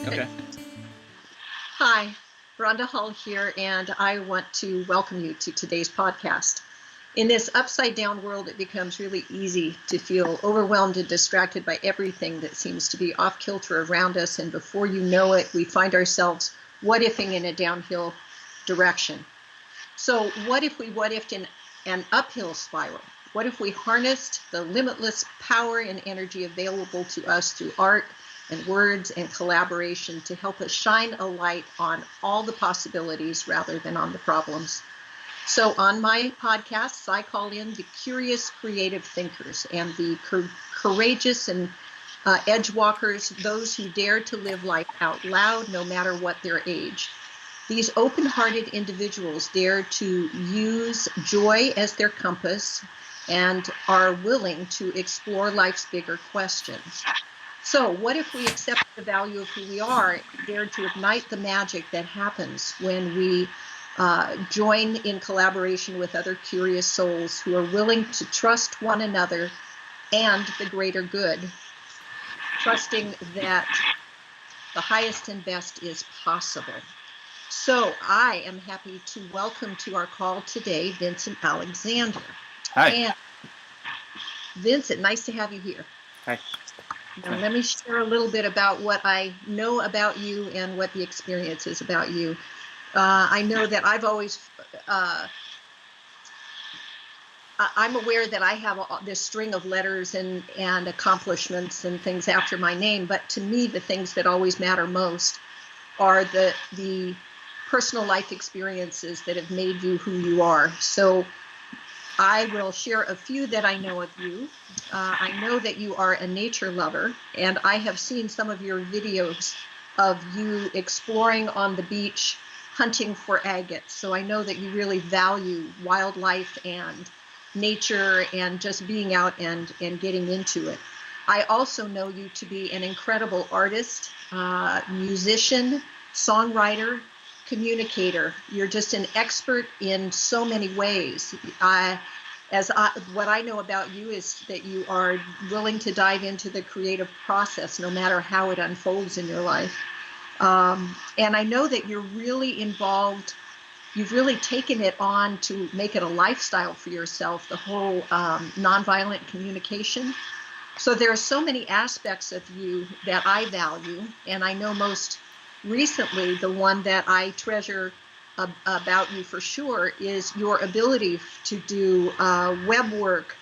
Okay. Hi, Rhonda Hull here, and I want to welcome you to today's podcast. In this upside down world, it becomes really easy to feel overwhelmed and distracted by everything that seems to be off kilter around us, and before you know it, we find ourselves what-ifing in a downhill direction. So what if we what-ifed in an uphill spiral? What if we harnessed the limitless power and energy available to us through art and words and collaboration to help us shine a light on all the possibilities rather than on the problems? So on my podcasts, I call in the curious creative thinkers and the courageous and edge walkers, those who dare to live life out loud no matter what their age. These open-hearted individuals dare to use joy as their compass and are willing to explore life's bigger questions. So what if we accept the value of who we are and dare to ignite the magic that happens when we join in collaboration with other curious souls who are willing to trust one another and the greater good, trusting that the highest and best is possible. So I am happy to welcome to our call today Vincent Alexander. Hi. And Vincent, nice to have you here. Hi. Now, let me share a little bit about what I know about you and what the experience is about you. I know that I've always, I'm aware that I have this string of letters and accomplishments and things after my name, but to me, the things that always matter most are the personal life experiences that have made you who you are. So I will share a few that I know of you. I know that you are a nature lover, and I have seen some of your videos of you exploring on the beach, hunting for agates. So I know that you really value wildlife and nature and just being out and getting into it. I also know you to be an incredible artist, musician, songwriter, communicator. You're just an expert in so many ways. What I know about you is that you are willing to dive into the creative process no matter how it unfolds in your life. And I know that you're really involved. You've really taken it on to make it a lifestyle for yourself, the whole nonviolent communication. So there are so many aspects of you that I value, and I know most recently the one that I treasure about you for sure is your ability to do web work,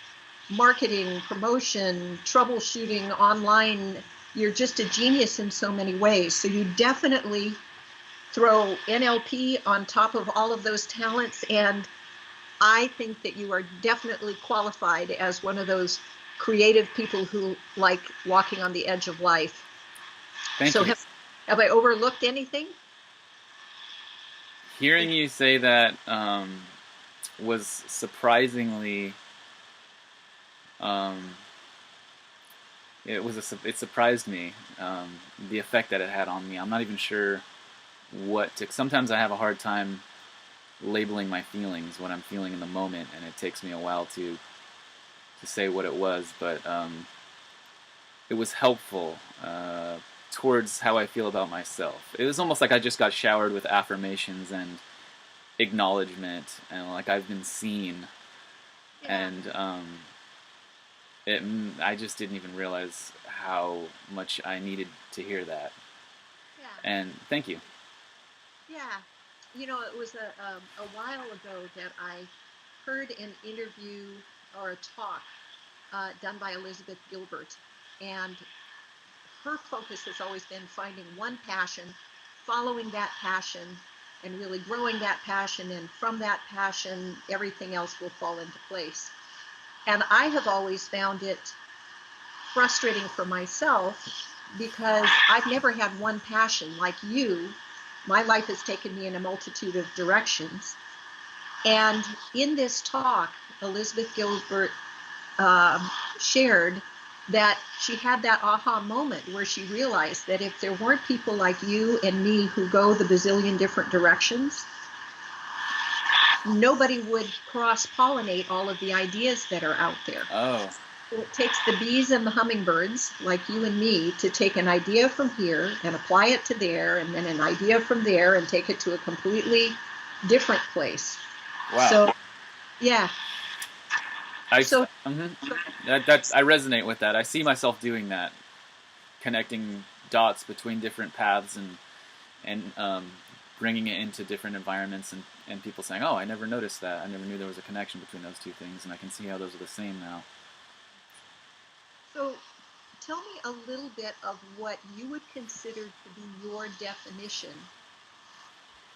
marketing, promotion, troubleshooting online. You're just a genius in so many ways. So you definitely throw NLP on top of all of those talents, and I think that you are definitely qualified as one of those creative people who like walking on the edge of life. Thank you. Have I overlooked anything? Hearing you say that was surprisingly. It surprised me, the effect that it had on me. I'm not even sure what to. Sometimes I have a hard time labeling my feelings, what I'm feeling in the moment, and it takes me a while to say what it was. But it was helpful towards how I feel about myself. It was almost like I just got showered with affirmations and acknowledgement, and like I've been seen. Yeah. And I just didn't even realize how much I needed to hear that. Yeah. And thank you. Yeah. You know, it was a while ago that I heard an interview or a talk done by Elizabeth Gilbert, and her focus has always been finding one passion, following that passion, and really growing that passion, and from that passion, everything else will fall into place. And I have always found it frustrating for myself because I've never had one passion like you. My life has taken me in a multitude of directions. And in this talk, Elizabeth Gilbert shared that she had that aha moment where she realized that if there weren't people like you and me who go the bazillion different directions, nobody would cross-pollinate all of the ideas that are out there. Oh. It takes the bees and the hummingbirds, like you and me, to take an idea from here and apply it to there, and then an idea from there and take it to a completely different place. Wow. So, yeah. I, So, mhm. I resonate with that. I see myself doing that, connecting dots between different paths and bringing it into different environments and people saying, "Oh, I never noticed that. I never knew there was a connection between those two things, and I can see how those are the same now." so tell me a little bit of what you would consider to be your definition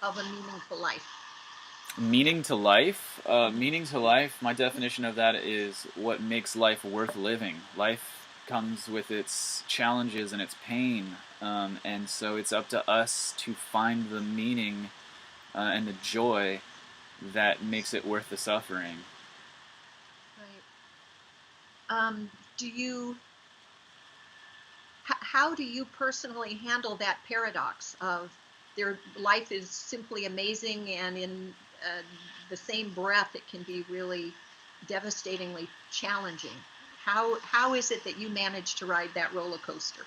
of a meaningful life. Meaning to life? Meaning to life, my definition of that is what makes life worth living. Life comes with its challenges and its pain, and so it's up to us to find the meaning and the joy that makes it worth the suffering. Right. Do you how do you personally handle that paradox of their life is simply amazing, and in uh, the same breath it can be really devastatingly challenging? How is it that you manage to ride that roller coaster?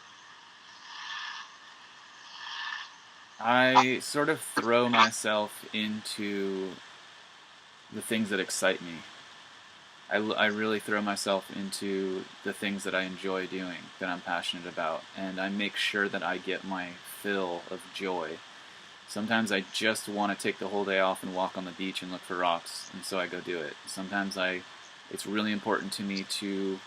I sort of throw myself into the things that excite me. I really throw myself into the things that I enjoy doing, that I'm passionate about, and I make sure that I get my fill of joy. Sometimes I just want to take the whole day off and walk on the beach and look for rocks, and so I go do it. It's really important to me to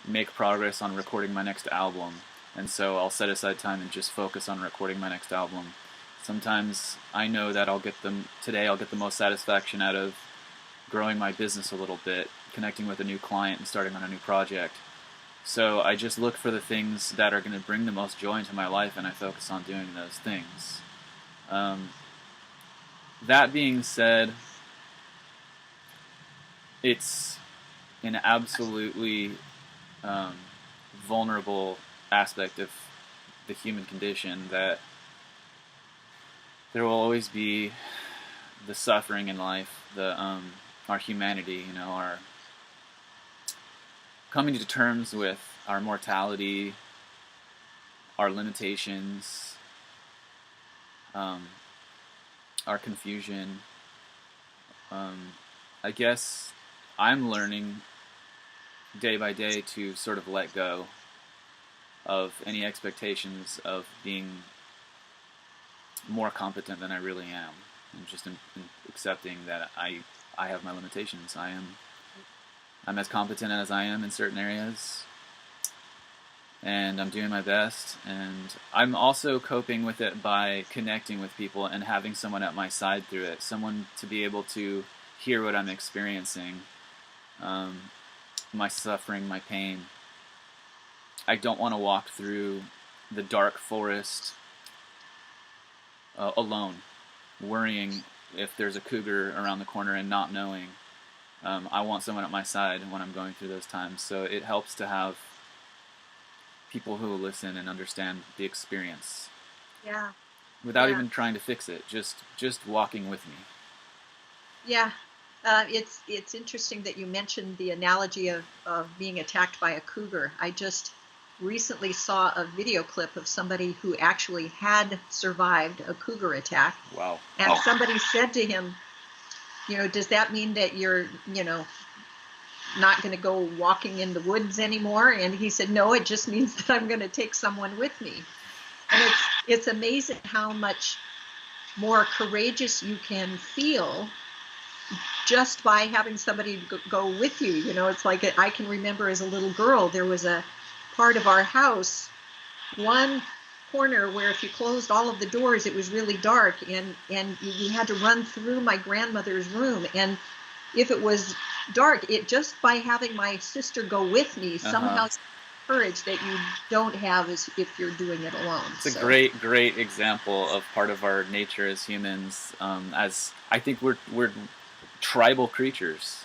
make progress on recording my next album, and so I'll set aside time and just focus on recording my next album. Sometimes I know that today I'll get the most satisfaction out of growing my business a little bit, connecting with a new client and starting on a new project. So I just look for the things that are going to bring the most joy into my life, and I focus on doing those things. Um, that being said, it's an absolutely um, vulnerable aspect of the human condition that there will always be the suffering in life, our humanity, our coming to terms with our mortality, our limitations, um, our confusion. I guess I'm learning day by day to sort of let go of any expectations of being more competent than I really am, and just in accepting that I have my limitations. I'm as competent as I am in certain areas, and I'm doing my best. And I'm also coping with it by connecting with people and having someone at my side through it, someone to be able to hear what I'm experiencing, my suffering, my pain. I don't want to walk through the dark forest alone, worrying if there's a cougar around the corner and not knowing. I want someone at my side when I'm going through those times. So it helps to have people who will listen and understand the experience Yeah, without yeah, even trying to fix it. Just walking with me. yeah. It's interesting that you mentioned the analogy of being attacked by a cougar. I just recently saw a video clip of somebody who actually had survived a cougar attack, Wow. and somebody said to him, does that mean that you're, not going to go walking in the woods anymore? And he said, no, it just means that I'm going to take someone with me. And it's amazing how much more courageous you can feel just by having somebody go with you. It's like I can remember as a little girl, there was a part of our house, one corner, where if you closed all of the doors, it was really dark, and you had to run through my grandmother's room. And if it was dark, it just by having my sister go with me somehow courage that you don't have as if you're doing it alone. It's a great example of part of our nature as humans. As I think we're tribal creatures,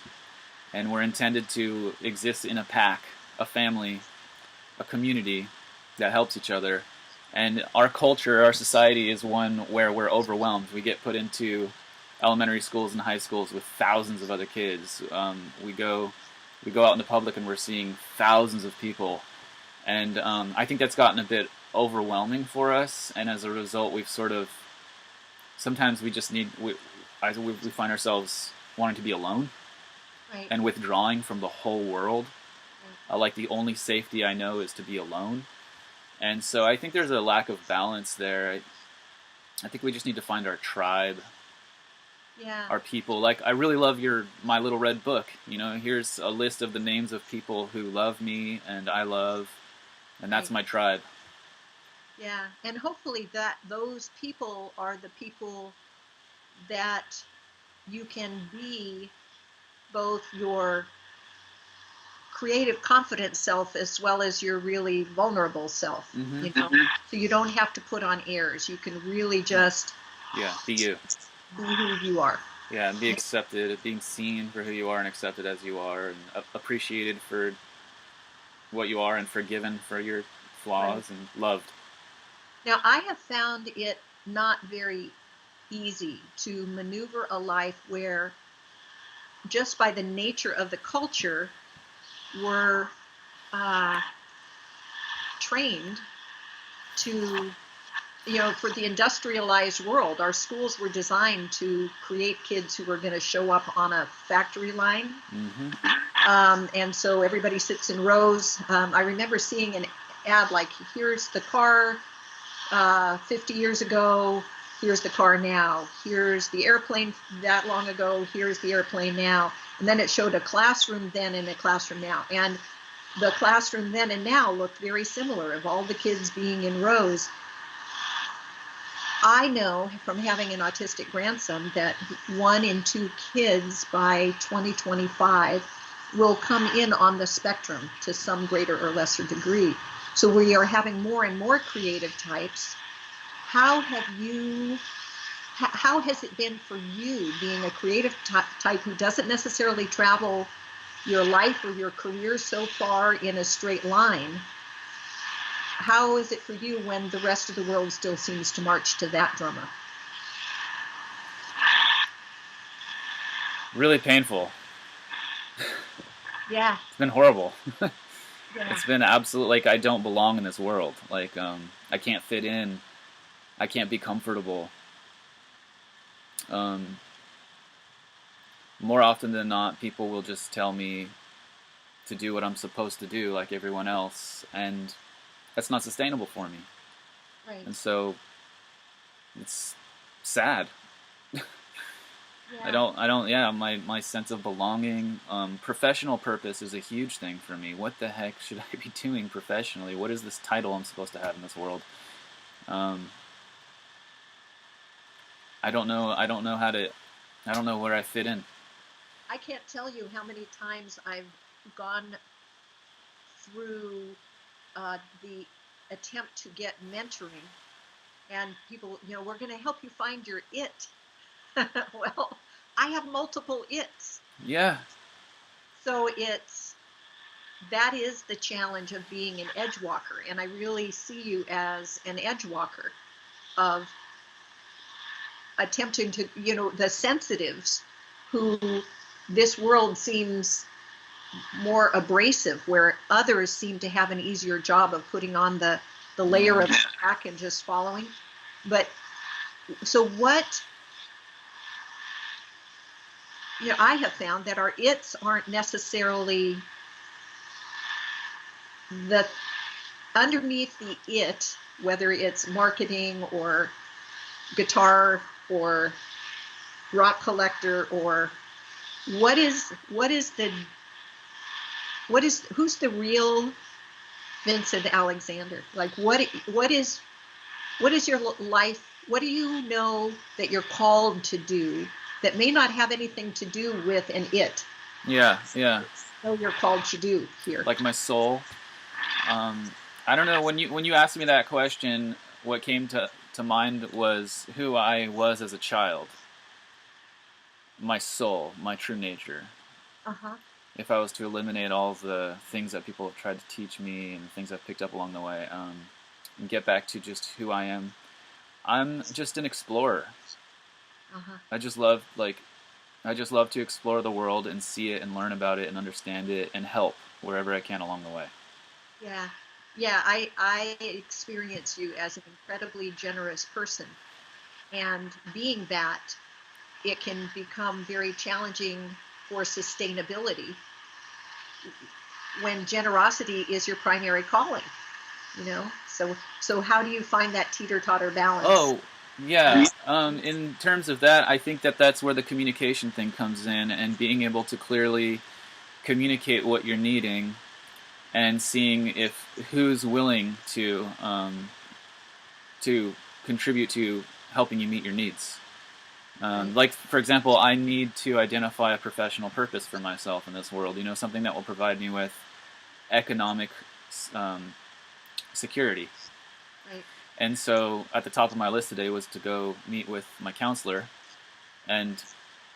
and we're intended to exist in a pack, a family, a community that helps each other. And our culture, our society is one where we're overwhelmed. We get put into elementary schools and high schools with thousands of other kids. We go we go out in the public and we're seeing thousands of people, and I think that's gotten a bit overwhelming for us, and as a result, we've sort of sometimes we just need we find ourselves wanting to be alone Right. and withdrawing from the whole world. Right. Like the only safety I know is to be alone, and so I think there's a lack of balance there. I think we just need to find our tribe, Yeah. our people. Like I really love your My Little Red Book. You know, here's a list of the names of people who love me and I love, and that's Right. my tribe. Yeah. And hopefully that those people are the people that you can be both your creative, confident self as well as your really vulnerable self. Mm-hmm. So you don't have to put on airs. You can really just Yeah, be you. be who you are. Yeah, and be accepted, being seen for who you are and accepted as you are, and appreciated for what you are and forgiven for your Right. flaws and loved. Now, I have found it not very easy to maneuver a life where, just by the nature of the culture, we're uh, trained to, for the industrialized world. Our schools were designed to create kids who were going to show up on a factory line. Mm-hmm. And so everybody sits in rows. I remember seeing an ad like, here's the car 50 years ago, here's the car now, here's the airplane that long ago, here's the airplane now. And then it showed a classroom then and a classroom now. And the classroom then and now looked very similar, of all the kids being in rows. I know from having an autistic grandson that 1 in 2 kids by 2025 will come in on the spectrum to some greater or lesser degree. So we are having more and more creative types. How has it been for you, being a creative type who doesn't necessarily travel your life or your career so far in a straight line? How is it for you when the rest of the world still seems to march to that drummer? Really painful. Yeah. It's been horrible. Yeah. It's been absolute. Like I don't belong in this world. Like I can't fit in. I can't be comfortable. Um, More often than not, people will just tell me to do what I'm supposed to do, like everyone else, and that's not sustainable for me. Right. And so it's sad. Yeah. Yeah, my sense of belonging, professional purpose is a huge thing for me. What the heck should I be doing professionally? What is this title I'm supposed to have in this world? I don't know. I don't know where I fit in. I can't tell you how many times I've gone through the attempt to get mentoring, and people, we're going to help you find your it. Well, I have multiple its. Yeah. So that is the challenge of being an edge walker. And I really see you as an edge walker of attempting to, the sensitives who this world seems more abrasive, where others seem to have an easier job of putting on the layer of slack and just following. But so what, I have found that our its aren't necessarily the underneath the it, whether it's marketing or guitar or rock collector, or who's the real Vincent Alexander? Like what is your life? What do you know that you're called to do that may not have anything to do with an it? Yeah. So you're called to do here. Like my soul. I don't know, when you asked me that question, what came to mind was who I was as a child. My soul, my true nature. Uh-huh. If I was to eliminate all the things that people have tried to teach me and things I've picked up along the way, and get back to just who I am, I'm just an explorer. Uh-huh. I just love, like, I just love to explore the world and see it and learn about it and understand it and help wherever I can along the way. Yeah. Yeah, I experience you as an incredibly generous person. And being that, it can become very challenging for sustainability when generosity is your primary calling, you know? So how do you find that teeter-totter balance? Oh, yeah. In terms of that, I think that that's where the communication thing comes in, and being able to clearly communicate what you're needing, and seeing if who's willing to contribute to helping you meet your needs. Right. Like, for example, I need to identify a professional purpose for myself in this world. Something that will provide me with economic um, security. Right. And so, at the top of my list today was to go meet with my counselor and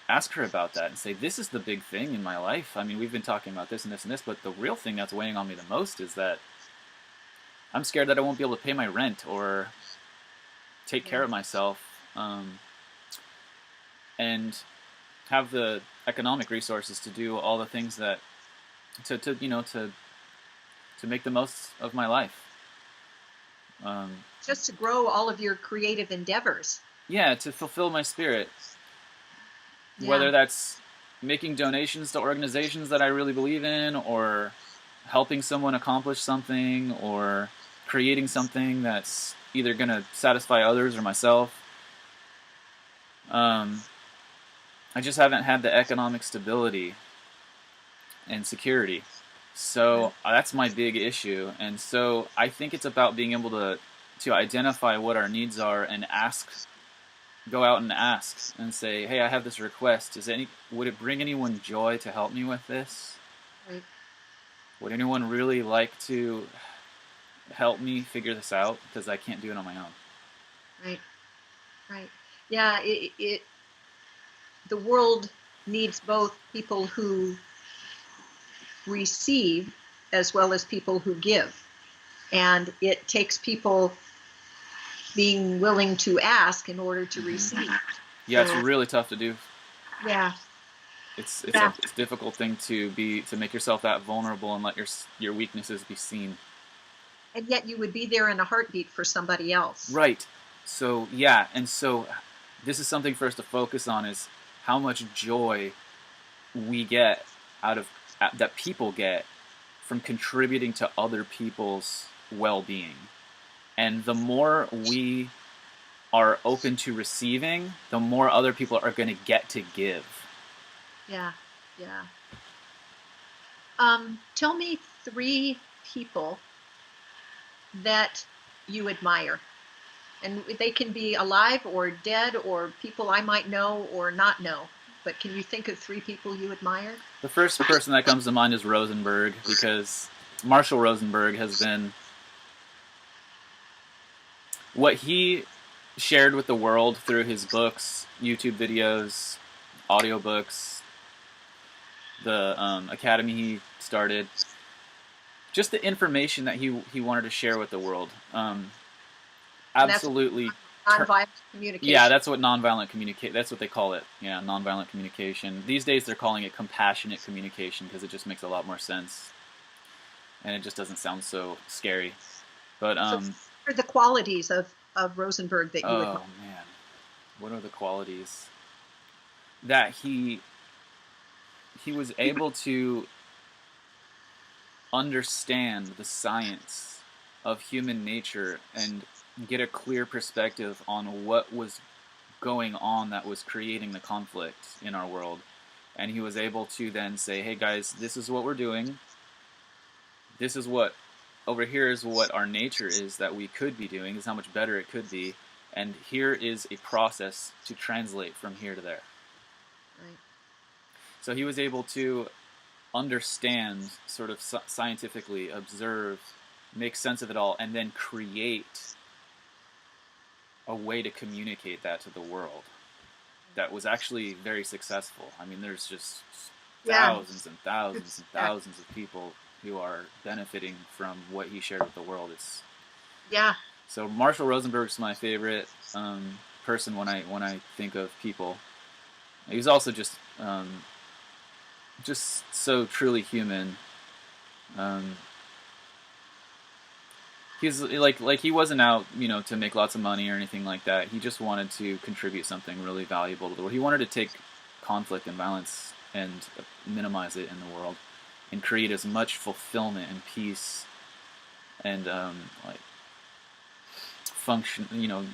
ask her about that and say, this is the big thing in my life. I mean, we've been talking about this and this and this, but the real thing that's weighing on me the most is that I'm scared that I won't be able to pay my rent or take care Yeah. of myself, and have the economic resources to do all the things that to make the most of my life. Just to grow all of your creative endeavors. Yeah, to fulfill my spirit, Yeah. whether that's making donations to organizations that I really believe in, or helping someone accomplish something, or creating something that's either going to satisfy others or myself. Um, I just haven't had the economic stability and security. So Right. that's my big issue. And so I think it's about being able to identify what our needs are and go out and ask and say, "Hey, I have this request. Would it bring anyone joy to help me with this? Right. Would anyone really like to help me figure this out because I can't do it on my own?" Right. Right. Yeah, the world needs both people who receive as well as people who give. And it takes people being willing to ask in order to Hmm. receive. Yeah, it's So, really tough to do. yeah, It's a yeah. difficult thing to make yourself that vulnerable and let your weaknesses be seen. And yet you would be there in a heartbeat for somebody else. Right. So yeah, and so this is something for us to focus on, is how much joy we get out of that people get from contributing to other people's well-being. And the more we are open to receiving, the more other people are going to get to give. Yeah, yeah. Tell me three people that you admire. And they can be alive or dead or people I might know or not know. But can you think of three people you admire? The first person that comes to mind is Rosenberg, because Marshall Rosenberg has been what he shared with the world through his books, YouTube videos, audiobooks, the academy he started, just the information that he wanted to share with the world. And that's Absolutely. nonviolent Yeah, communication. that's what nonviolent communicate. That's what they call it. Yeah, nonviolent communication. These days they're calling it compassionate communication because it just makes a lot more sense, and it just doesn't sound so scary. But So, what are the qualities of Rosenberg that you admire? oh man, what are the qualities that he was able to understand the science of human nature and get a clear perspective on what was going on that was creating the conflict in our world. And he was able to then say, hey guys, this is what we're doing. This is what, over here is what our nature is that we could be doing. This is how much better it could be. And here is a process to translate from here to there. Right. So he was able to understand, sort of scientifically observe, make sense of it all, and then create a way to communicate that to the world that was actually very successful. I mean, there's just Yeah. thousands and thousands and Yeah. thousands of people who are benefiting from what he shared with the world. Yeah. So Marshall Rosenberg's my favorite person when I think of people, He was also just so truly human. Um, he's like he wasn't out, to make lots of money or anything like that. He just wanted to contribute something really valuable to the world. He wanted to take conflict and violence and minimize it in the world, and create as much fulfillment and peace and like function,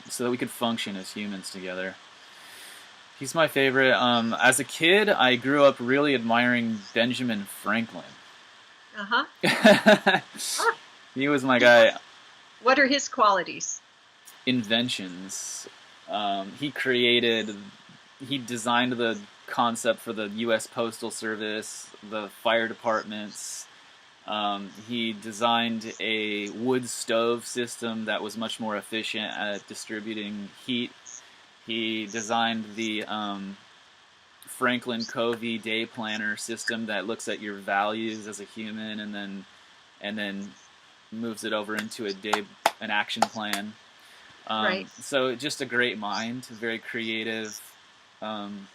so that we could function as humans together. He's my favorite. As a kid, I grew up really admiring Benjamin Franklin. Uh-huh. He was my guy. What are his qualities? Inventions. He designed the concept for the U.S. Postal Service, the fire departments. He designed a wood stove system that was much more efficient at distributing heat. He designed the Franklin Covey day planner system that looks at your values as a human and then moves it over into an action plan. Right. So just a great mind, very creative. And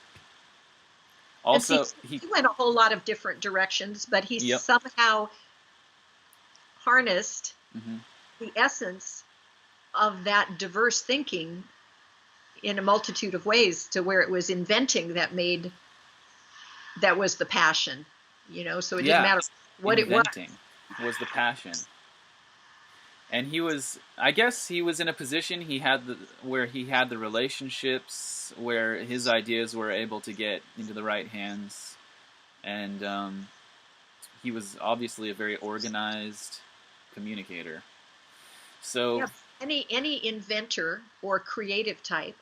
see, Also, he went a whole lot of different directions, but he yep. somehow harnessed Mm-hmm. the essence of that diverse thinking in a multitude of ways to where it was inventing that was the passion, so it didn't matter what inventing was the passion. And I guess he was in a position where he had the relationships where his ideas were able to get into the right hands. And he was obviously a very organized communicator. So yeah, any inventor or creative type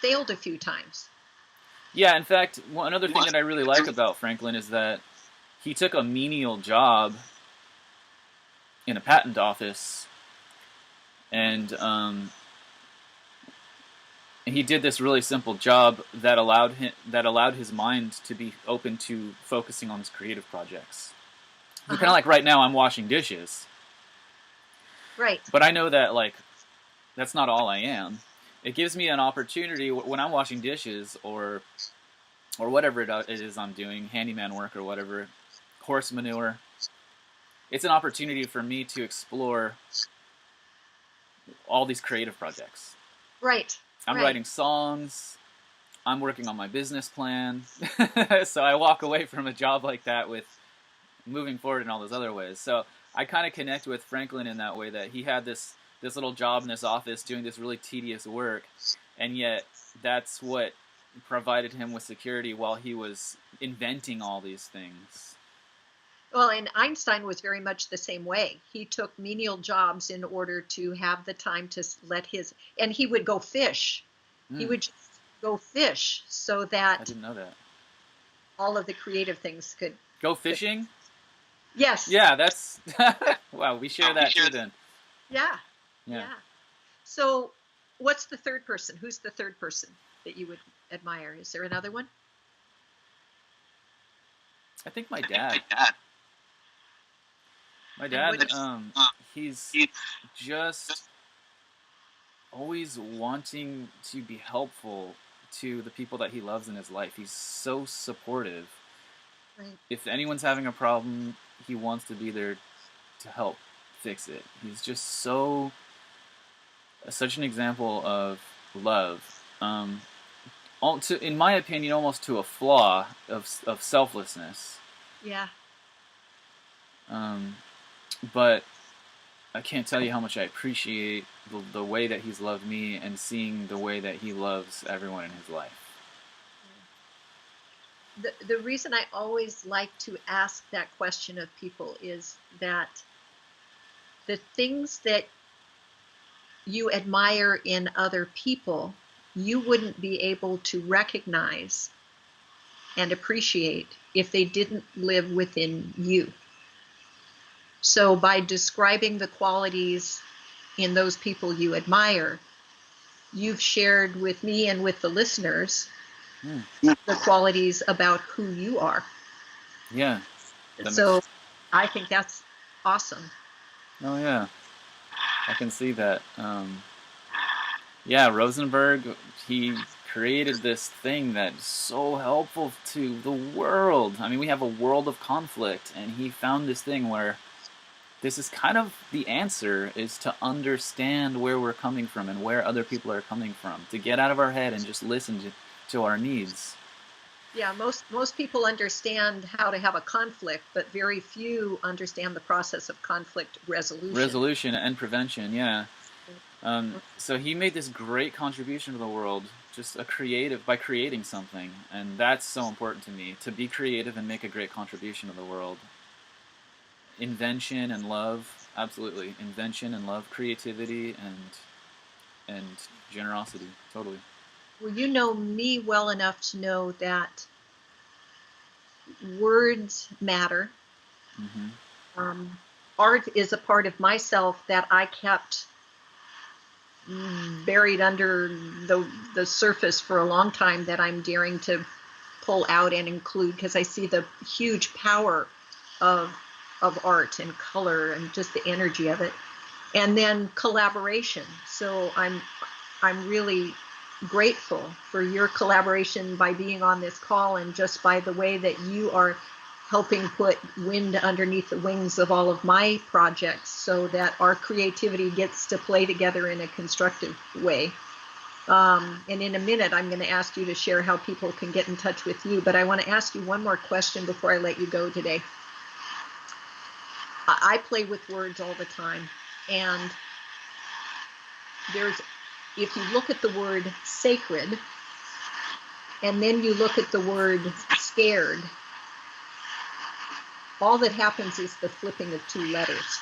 failed a few times. Yeah, in fact, another thing that I really like about Franklin is that he took a menial job in a patent office, and he did this really simple job that allowed his mind to be open to focusing on his creative projects. Uh-huh. Kind of like right now, I'm washing dishes. Right. But I know that that's not all I am. It gives me an opportunity when I'm washing dishes or whatever it is I'm doing, handyman work or whatever, horse manure. It's an opportunity for me to explore all these creative projects. Right. I'm writing songs. I'm working on my business plan. So I walk away from a job like that with moving forward in all those other ways. So I kind of connect with Franklin in that way, that he had this little job in his office doing this really tedious work, and yet that's what provided him with security while he was inventing all these things. Well, and Einstein was very much the same way. He took menial jobs in order to have the time to and he would go fish. He would just go fish so that I didn't know that. All of the creative things could go fishing. Yes. Yeah, that's wow. We share that too, then. Yeah. So, what's the third person? Who's the third person that you would admire? Is there another one? I think my dad. My dad, he's just always wanting to be helpful to the people that he loves in his life. He's so supportive. Right. If anyone's having a problem, he wants to be there to help fix it. He's just such an example of love. In my opinion, almost to a flaw of selflessness. Yeah. But I can't tell you how much I appreciate the way that he's loved me and seeing the way that he loves everyone in his life. The reason I always like to ask that question of people is that the things that you admire in other people, you wouldn't be able to recognize and appreciate if they didn't live within you. So by describing the qualities in those people you admire, you've shared with me and with the listeners the qualities about who you are. Yeah. So I think that's awesome. Oh, yeah. I can see that. Yeah, Rosenberg, he created this thing that's so helpful to the world. I mean, we have a world of conflict, and he found this thing where this is kind of the answer, is to understand where we're coming from and where other people are coming from, to get out of our head and just listen to our needs. Yeah, most people understand how to have a conflict, but very few understand the process of conflict resolution. Resolution and prevention, yeah. So he made this great contribution to the world, just by creating something, and that's so important to me, to be creative and make a great contribution to the world. Invention and love, absolutely. Invention and love, creativity and generosity, totally. Well, you know me well enough to know that words matter. Mm-hmm. Art is a part of myself that I kept buried under the surface for a long time, that I'm daring to pull out and include, because I see the huge power of art and color and just the energy of it. And then collaboration. So I'm really grateful for your collaboration by being on this call, and just by the way that you are helping put wind underneath the wings of all of my projects, so that our creativity gets to play together in a constructive way. And in a minute, I'm going to ask you to share how people can get in touch with you. But I want to ask you one more question before I let you go today. I play with words all the time. And if you look at the word sacred, and then you look at the word scared, all that happens is the flipping of two letters.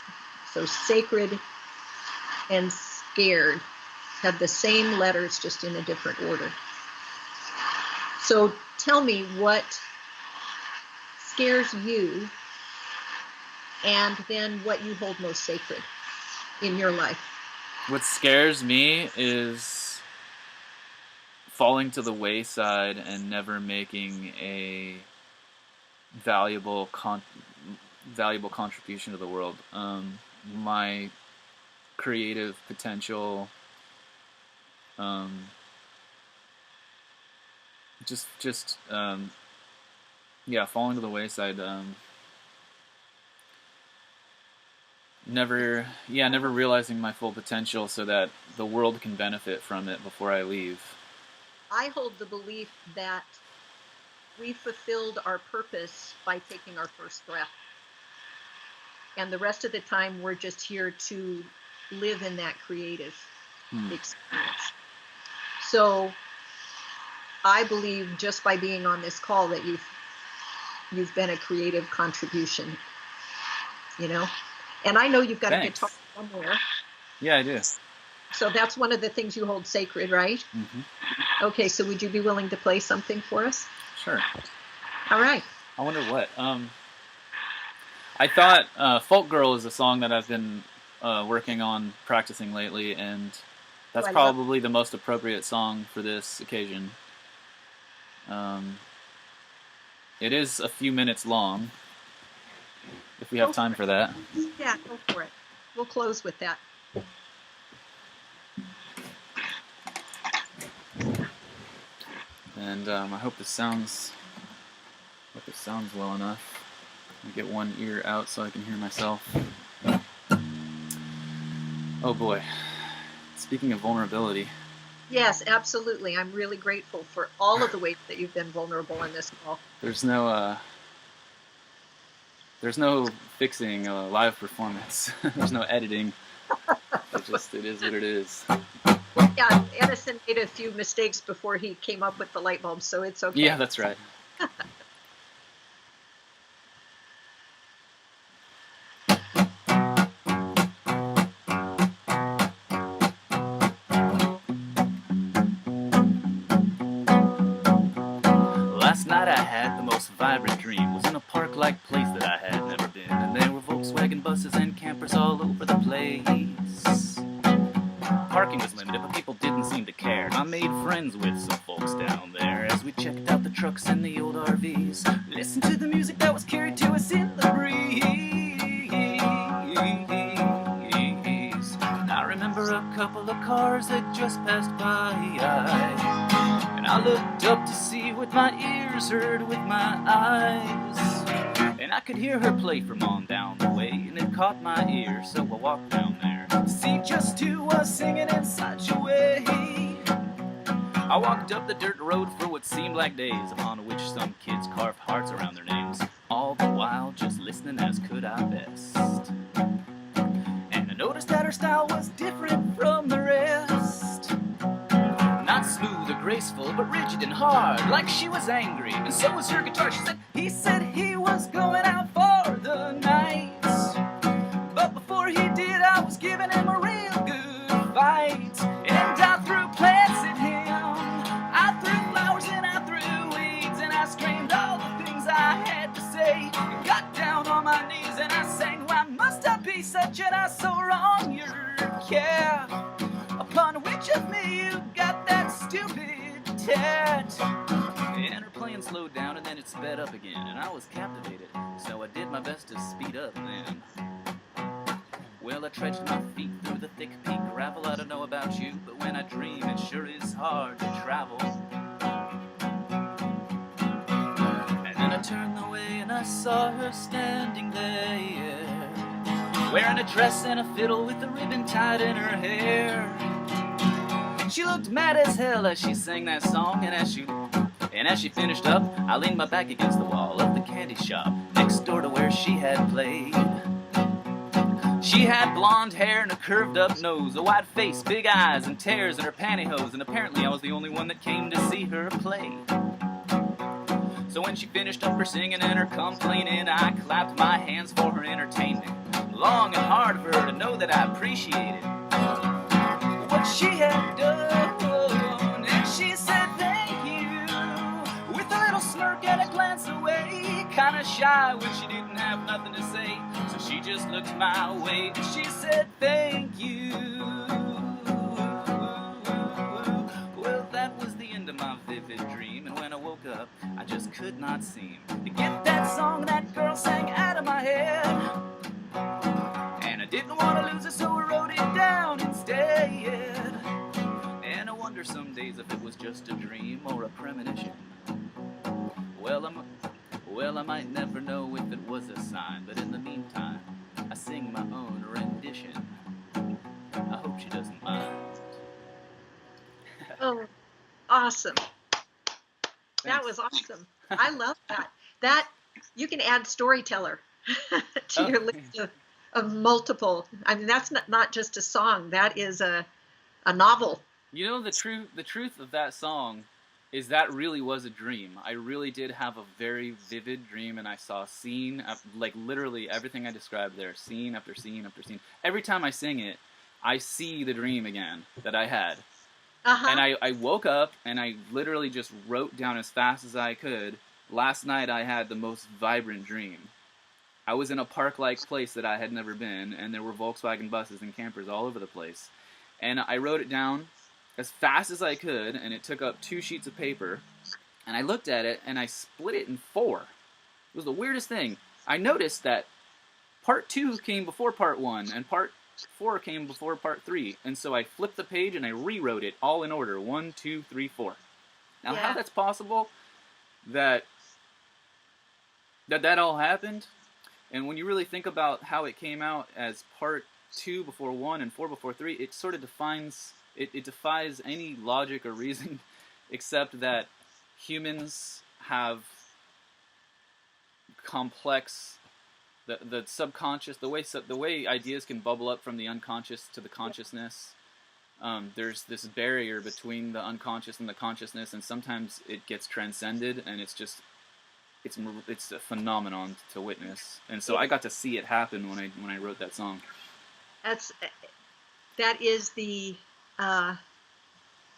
So sacred and scared have the same letters, just in a different order. So tell me what scares you, and then what you hold most sacred in your life. What scares me is falling to the wayside and never making a valuable contribution to the world. My creative potential, falling to the wayside. Never realizing my full potential so that the world can benefit from it before I leave. I hold the belief that we fulfilled our purpose by taking our first breath. And the rest of the time, we're just here to live in that creative experience. So I believe, just by being on this call, that you've been a creative contribution, you know? And I know you've got Thanks. a guitar somewhere. Yeah, I do. So that's one of the things you hold sacred, right? Mm-hmm. Okay, so would you be willing to play something for us? Sure. All right. I wonder what. I thought Folk Girl is a song that I've been working on practicing lately, and that's probably the most appropriate song for this occasion. It is a few minutes long, if we have time for that. Yeah, go for it. We'll close with that. And I hope this sounds well enough. I'll get one ear out so I can hear myself. Oh boy. Speaking of vulnerability. Yes, absolutely. I'm really grateful for all of the ways that you've been vulnerable in this call. There's no fixing a live performance. There's no editing. It is what it is. Yeah, Edison made a few mistakes before he came up with the light bulb, so it's okay. Yeah, that's right. Last night I had the most vibrant dream. Was in a park-like place that I had never been, and there were Volkswagen buses and campers all over the place. Parking was limited, but people didn't seem to care, and I made friends with some folks down there as we checked out the trucks and the old RVs. Listened to the music that was carried to us in the breeze. And I remember a couple of cars that just passed by. And I looked up to see with my ears, heard with my eyes, and I could hear her play from on down the way, and it caught my ear, so I walked down there to see just who was singing in such a way. I walked up the dirt road for what seemed like days, upon which some kids carved hearts around their names, all the while just listening as could I best. And I noticed that her style was different from the rest. Not smooth or graceful, but rigid and hard, like she was angry. And so was her guitar. He said he was going out for the night. But before he did, I was giving him a real good fight. And I threw plants at him, I threw flowers and I threw weeds, and I screamed all the things I had to say. I got down on my knees and I sang, why must I be such an ass, so wrong your care? Upon which of me you got that stupid tat? And her playing slowed down and then it sped up again, and I was captivated, so I did my best to speed up then. Well, I trudged my feet through the thick peak gravel. I don't know about you, but when I dream, it sure is hard to travel. And then I turned the way and I saw her standing there, wearing a dress and a fiddle with a ribbon tied in her hair. She looked mad as hell as she sang that song, and as she finished up, I leaned my back against the wall of the candy shop next door to where she had played. She had blonde hair and a curved up nose, a wide face, big eyes, and tears in her pantyhose, and apparently I was the only one that came to see her play. So when she finished up her singing and her complaining, I clapped my hands for her entertainment, long and hard for her to know that I appreciated what she had done. And she said thank you with a little smirk and a glance away, kinda shy when she didn't have nothing to say, so she just looked my way and she said thank you. Well, that was the end of my vivid dream, and when I woke up I just could not seem to get that song that girl sang out of my head. And I didn't want to lose it, so I wrote it down instead. And I wonder some days if it was just a dream or a premonition. Well, I might never know if it was a sign, but in the meantime, I sing my own rendition. I hope she doesn't mind. Oh, awesome. That Thanks. was awesome. I love that. That you can add storyteller to your list of multiple. I mean, that's not just a song. That is a novel. You know, the truth of that song is that really was a dream. I really did have a very vivid dream, and I saw scene, like literally everything I described there, scene after scene after scene. Every time I sing it, I see the dream again that I had. Uh-huh. And I woke up and I literally just wrote down as fast as I could. Last night I had the most vibrant dream. I was in a park-like place that I had never been, and there were Volkswagen buses and campers all over the place. And I wrote it down as fast as I could, and it took up 2 sheets of paper. And I looked at it and I split it in 4. It was the weirdest thing. I noticed that part 2 came before part 1, and part 4 came before part 3, and so I flipped the page and I rewrote it all in order, 1, 2, 3, 4. Now, how that's possible that all happened, and when you really think about how it came out as part 2 before 1 and 4 before 3, it sort of defies any logic or reason, except that humans have complex. The subconscious, the way ideas can bubble up from the unconscious to the consciousness, there's this barrier between the unconscious and the consciousness, and sometimes it gets transcended, and it's a phenomenon to witness. And so I got to see it happen when I wrote that song. That is the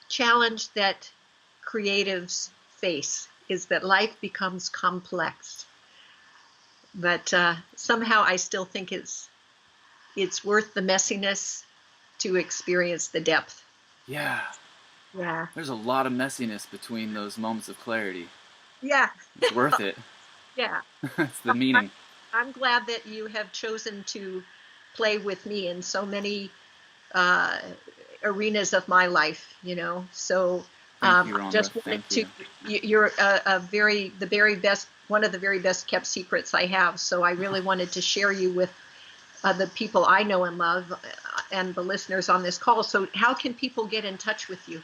challenge that creatives face, is that life becomes complex. But somehow I still think it's worth the messiness to experience the depth. Yeah. Yeah. There's a lot of messiness between those moments of clarity. Yeah. It's worth it. Yeah. It's the meaning. I'm glad that you have chosen to play with me in so many arenas of my life, you know. So Thank you, I Rhonda. just wanted Thank to. you. You're the very best, one of the very best kept secrets I have. So I really wanted to share you with the people I know and love, and the listeners on this call. So how can people get in touch with you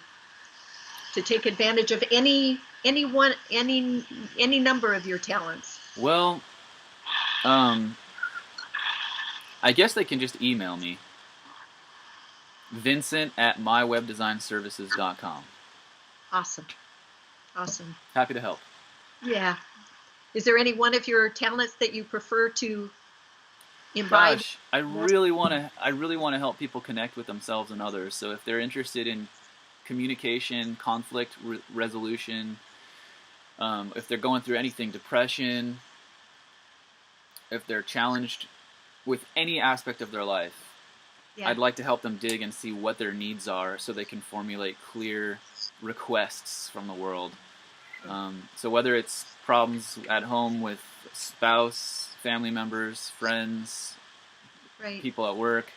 to take advantage of any number of your talents? Well, um, I guess they can just email me, Vincent@mywebdesignservices.com. Awesome. Awesome. Happy to help. Yeah. Is there any one of your talents that you prefer to imbibe? Gosh, I really want to help people connect with themselves and others. So if they're interested in communication, conflict resolution, if they're going through anything, depression, if they're challenged with any aspect of their life, Yeah. I'd like to help them dig and see what their needs are so they can formulate clear requests from the world. So whether it's problems at home with spouse, family members, friends, Right. people at work,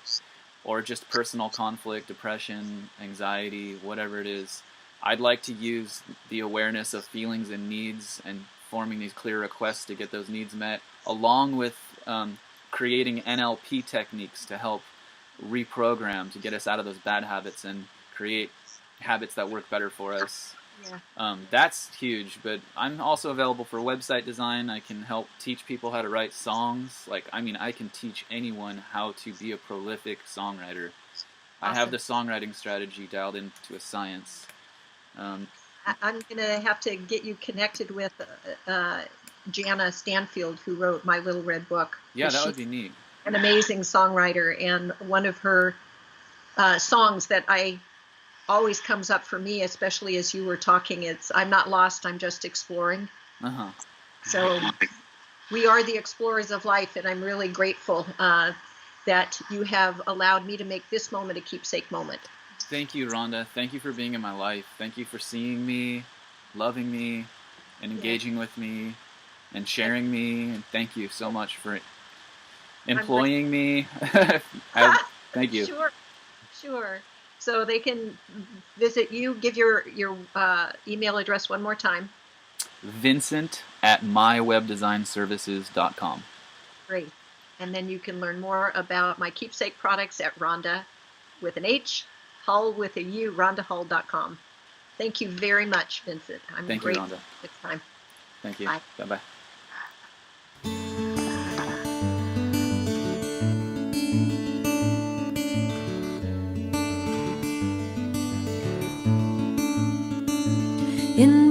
or just personal conflict, depression, anxiety, whatever it is, I'd like to use the awareness of feelings and needs and forming these clear requests to get those needs met, along with creating NLP techniques to help reprogram to get us out of those bad habits and create habits that work better for us. Yeah. That's huge, but I'm also available for website design. I can help teach people how to write songs. I can teach anyone how to be a prolific songwriter. I have Awesome. the songwriting strategy dialed into a science. I'm going to have to get you connected with Jana Stanfield, who wrote My Little Red Book. Yeah, that would be neat. An amazing songwriter, and one of her songs that always comes up for me, especially as you were talking, it's "I'm not lost, I'm just exploring." Uh-huh. So we are the explorers of life, and I'm really grateful that you have allowed me to make this moment a keepsake moment. Thank you, Rhonda. Thank you for being in my life. Thank you for seeing me, loving me, and engaging with me, and sharing me. And thank you so much for employing me. Thank you. Sure. So they can visit you. Give your email address one more time. Vincent@mywebdesignservices.com. Great. And then you can learn more about my keepsake products at Rhonda with an H, Hull with a U, RhondaHull.com. Thank you very much, Vincent. Thank you, Rhonda. Next time. Thank you. Bye. Bye-bye. In